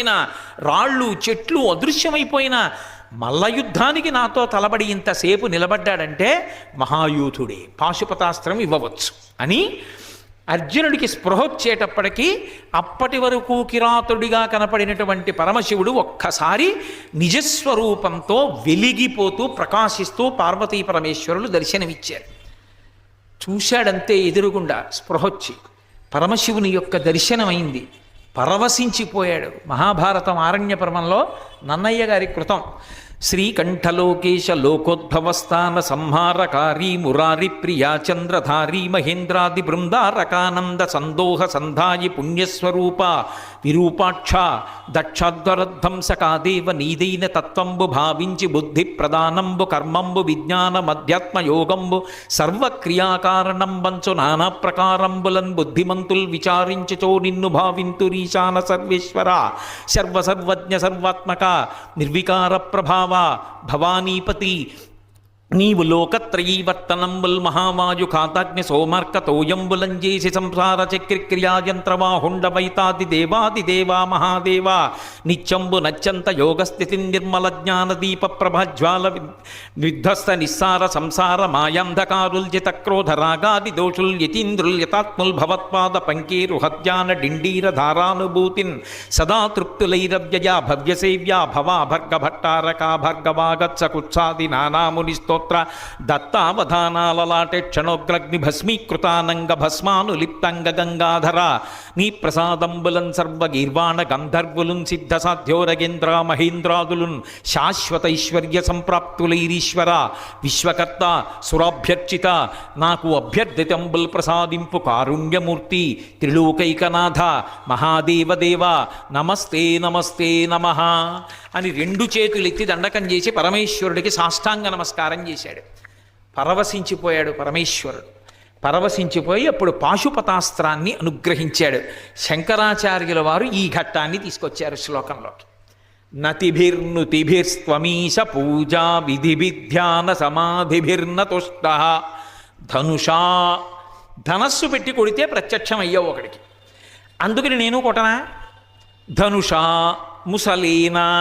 రాళ్ళు చెట్లు అదృశ్యమైపోయిన మల్ల యుద్ధానికి నాతో తలబడి ఇంతసేపు నిలబడ్డాడంటే మహాయూథుడే, పాశుపతాస్త్రం ఇవ్వవచ్చు అని అర్జునుడికి స్పృహ వచ్చేటప్పటికీ అప్పటి వరకు కిరాతుడిగా కనపడినటువంటి పరమశివుడు ఒక్కసారి నిజస్వరూపంతో వెలిగిపోతూ ప్రకాశిస్తూ పార్వతీ పరమేశ్వరులు దర్శనమిచ్చారు. చూశాడంతే ఎదురుగుండా స్పృహొచ్చి పరమశివుని యొక్క దర్శనమైంది. పరవశించిపోయాడు. మహాభారతం ఆరణ్య పర్వంలో నన్నయ్య గారి కృతం. శ్రీకంఠలోకేశ లోకోద్భవస్థాన సంహారకారీ మురారి ప్రియా చంద్రధారీ మహేంద్రాది బృందారకానంద సందోహ సంధాయి పుణ్యస్వరూప విరూపాక్ష దక్షాధ్వరధ్వంసకాదేవ నీదైన తత్వంబు భావించి బుద్ధి ప్రదానంబు కర్మంబు విజ్ఞానమధ్యాత్మయోగంబు సర్వక్రియాకారణం వంచు నానా ప్రకారంబులన్ బుద్ధిమంతుల్ విచారించుచో నిన్ను భావింతురీశాన సర్వేశ్వర సర్వసర్వజ్ఞ సర్వాత్మక నిర్వికార ప్రభావ భవానీపతి నీవు లోకత్రయీవర్తనంబుల్ మహావాయు ఖాతాగ్ని సోమర్కతోయంబులంజేసి సంసార చక్రక్రియాయంత్రవాహుండవైతాది దేవాదిదేవా మహాదేవా నిత్యంబు నచ్చంత యోగస్థితి నిర్మల జ్ఞాన దీప ప్రభజ్వాల విధ్వస్త నిస్సార సంసార మాయాంధకారుల్జిత క్రోధ రాగాది దోషుల్ యతీంద్రుల్ యతాత్ముల్ భవత్పాద పంకేరు హత్యాన డిండీర ధారానుభూతిన్ సదా తృప్తులైరవ్యయా భవ్యసేవ్యా భవా భర్గభట్టారకా భర్గవాగత్స కుత్సాది నానామునిస్తో దత్తావధానాలలాటే క్షణోగ్రగ్ని భస్మీకృతానంగ భస్మానులిప్తంగ గంగాధర నీ ప్రసాదంబులన్ సర్వగీర్వాణ గంధర్వులున్ సిద్ధ సాధ్యోరగేంద్ర మహేంద్రాదులున్ శాశ్వతైశ్వర్య సంప్రాప్తులైరీశ్వర విశ్వకర్త సురాభ్యర్చిత నాకు అభ్యర్థితంబుల్ ప్రసాదింపు కారుణ్యమూర్తి త్రిలోకైకనాథ మహాదేవదేవ నమస్తే నమస్తే నమః అని రెండు చేతులెత్తి దండకం చేసి పరమేశ్వరుడికి సాష్టాంగ నమస్కారం చేశాడు. పరవశించిపోయాడు పరమేశ్వరుడు. పరవశించిపోయి అప్పుడు పాశుపతాస్త్రాన్ని అనుగ్రహించాడు. శంకరాచార్యుల వారు ఈ ఘట్టాన్ని తీసుకొచ్చారు శ్లోకంలోకి. నతిభిర్నుతిభిర్స్త్వమీశ పూజా విధిభిధ్యాన సమాధిభిర్నతుష్ట ధనుషా ధనస్సు పెట్టి కొడితే ప్రత్యక్షం అయ్యావు ఒకడికి. అందుకని నేను కొట్టనా? ధనుషా ముసలేనా